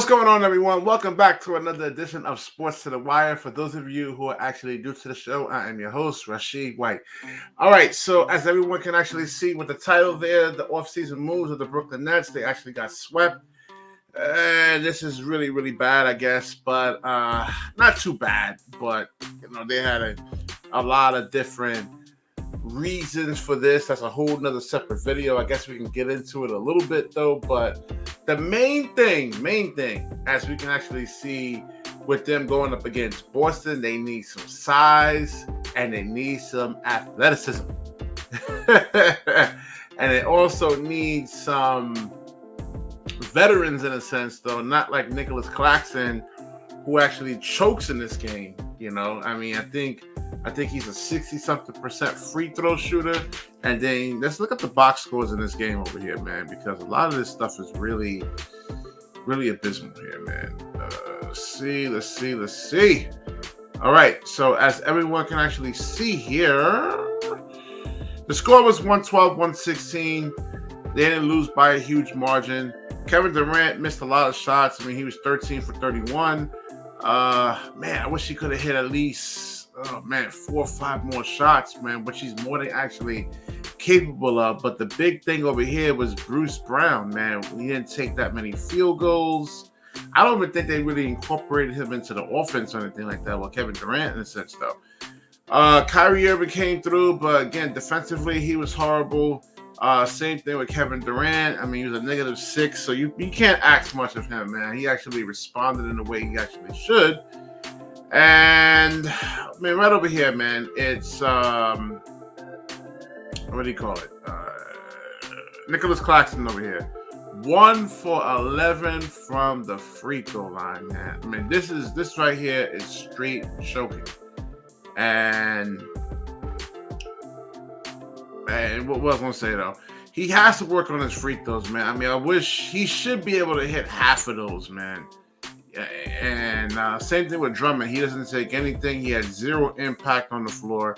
going on, everyone? Welcome back to another edition of Sports to the Wire. For those of you who are actually new to the show, I am your host, Rashid White. All right, so as everyone can actually see with the title there, the offseason moves of the Brooklyn Nets, they actually got swept. This is really, really bad, I guess, but not too bad. But, they had a lot of different reasons for this. That's a whole nother separate video. I guess we can get into it a little bit, though, but the main thing, as we can actually see with them going up against Boston, they need some size and they need some athleticism. And they also need some veterans in a sense, though, not like Nicholas Claxton, who actually chokes in this game. I think he's a 60-something% free throw shooter. And then let's look at the box scores in this game over here, man, because a lot of this stuff is really, really abysmal here, man. Let's see. All right, so as everyone can actually see here, the score was 112-116. They didn't lose by a huge margin. Kevin Durant missed a lot of shots. He was 13 for 31. I wish he could have hit at least 4 or 5 more shots, man, which he's more than actually capable of. But the big thing over here was Bruce Brown, man. He didn't take that many field goals. I don't even think they really incorporated him into the offense or anything like that. Well, Kevin Durant in a sense, though. Kyrie Irving came through, but again, defensively, he was horrible. Same thing with Kevin Durant. He was a -6, so you can't ask much of him, man. He actually responded in the way he actually should. And right over here, man, it's what do you call it? Nicholas Claxton over here. 1 for 11 from the free throw line, man. This right here is straight choking. And what was I gonna say though? He has to work on his free throws, man. I wish he should be able to hit half of those, man. And same thing with Drummond. He doesn't take anything. He had 0 impact on the floor.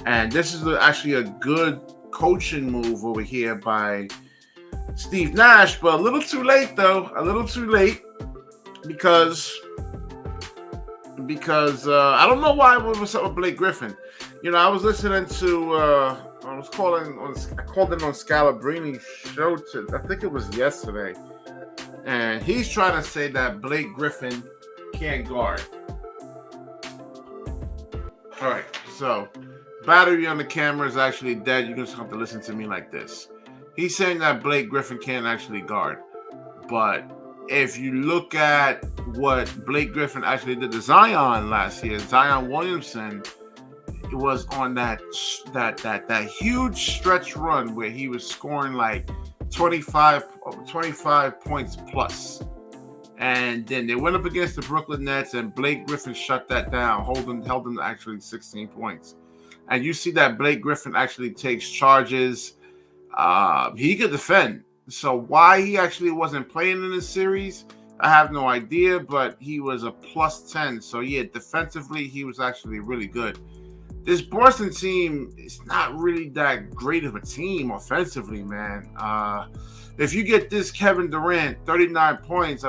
And this is actually a good coaching move over here by Steve Nash, but a little too late, though. A little too late because I don't know why what was up with Blake Griffin. I was listening to I called in on Scalabrini's show I think it was yesterday. And he's trying to say that Blake Griffin can't guard. All right, so battery on the camera is actually dead. You're going to have to listen to me like this. He's saying that Blake Griffin can't actually guard. But if you look at what Blake Griffin actually did to Zion last year, Zion Williamson, it was on that huge stretch run where he was scoring like 25 points plus. And then they went up against the Brooklyn Nets and Blake Griffin shut that down, held them to actually 16 points. And you see that Blake Griffin actually takes charges. He could defend. So why he actually wasn't playing in this series, I have no idea, but he was a plus 10. So yeah, defensively, he was actually really good. This Boston team is not really that great of a team offensively, man. If you get this Kevin Durant 39 points,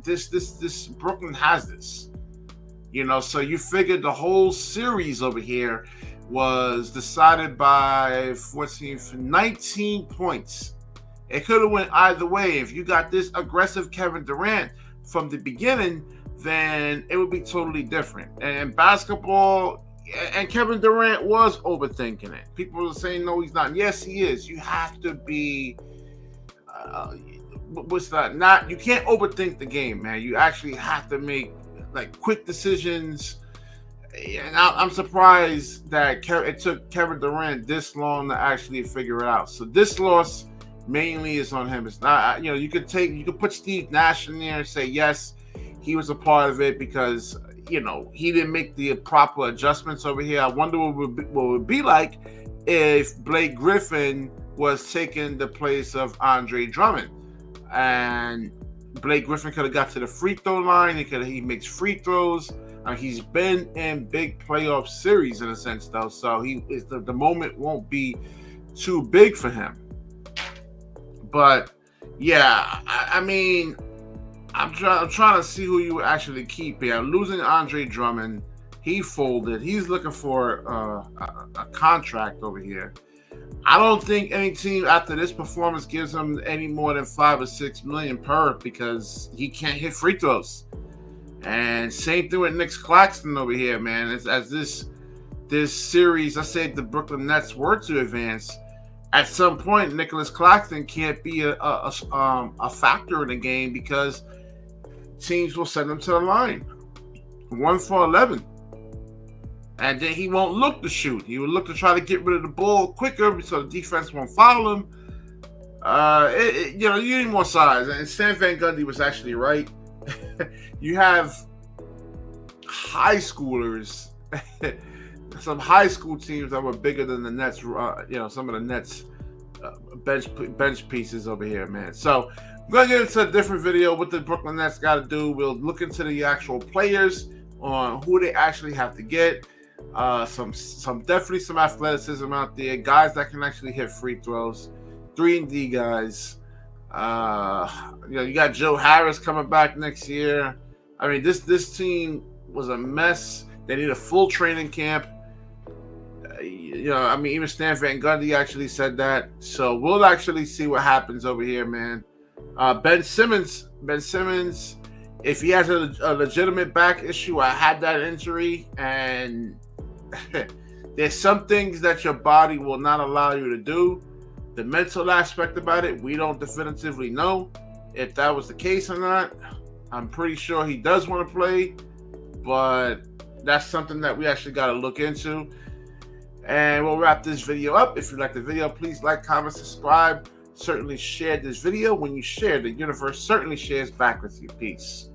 this Brooklyn has this. So you figured the whole series over here was decided by 19 points. It could have went either way. If you got this aggressive Kevin Durant from the beginning, then it would be totally different. And basketball. And Kevin Durant was overthinking it. People are saying, no, he's not. Yes, he is. You have to be, you can't overthink the game, man. You actually have to make, quick decisions. And I'm surprised that it took Kevin Durant this long to actually figure it out. So this loss mainly is on him. It's not, you could put Steve Nash in there and say, yes, he was a part of it because he didn't make the proper adjustments over here. I wonder what it would be like if Blake Griffin was taking the place of Andre Drummond. And Blake Griffin could have got to the free throw line. He makes free throws. He's been in big playoff series in a sense, though, so the moment won't be too big for him. But yeah, I I'm trying to see who you actually keep here. Losing Andre Drummond, he folded. He's looking for a contract over here. I don't think any team after this performance gives him any more than 5 or 6 million per, because he can't hit free throws. And same thing with Nick Claxton over here, man. As this series, I say the Brooklyn Nets were to advance, at some point Nicholas Claxton can't be a factor in the game, because teams will send him to the line 1 for 11. And then he won't look to shoot. He will look to try to get rid of the ball quicker so the defense won't foul him. You need more size. And Stan Van Gundy was actually right. You have high schoolers, some high school teams that were bigger than the Nets. Some of the Nets bench pieces over here, man. So I'm going to get into a different video. What the Brooklyn Nets got to do. We'll look into the actual players, on who they actually have to get. Definitely some athleticism out there, guys that can actually hit free throws, 3-and-D guys. You got Joe Harris coming back next year. I mean, this team was a mess. They need a full training camp. Even Stan Van Gundy actually said that. So we'll actually see what happens over here, man. Ben Simmons, if he has a legitimate back issue, I had that injury, and there's some things that your body will not allow you to do. The mental aspect about it, we don't definitively know if that was the case or not. I'm pretty sure he does want to play, but that's something that we actually got to look into. And we'll wrap this video up. If you like the video, please like, comment, subscribe. Certainly share this video. When you share, the universe certainly shares back with you. Peace.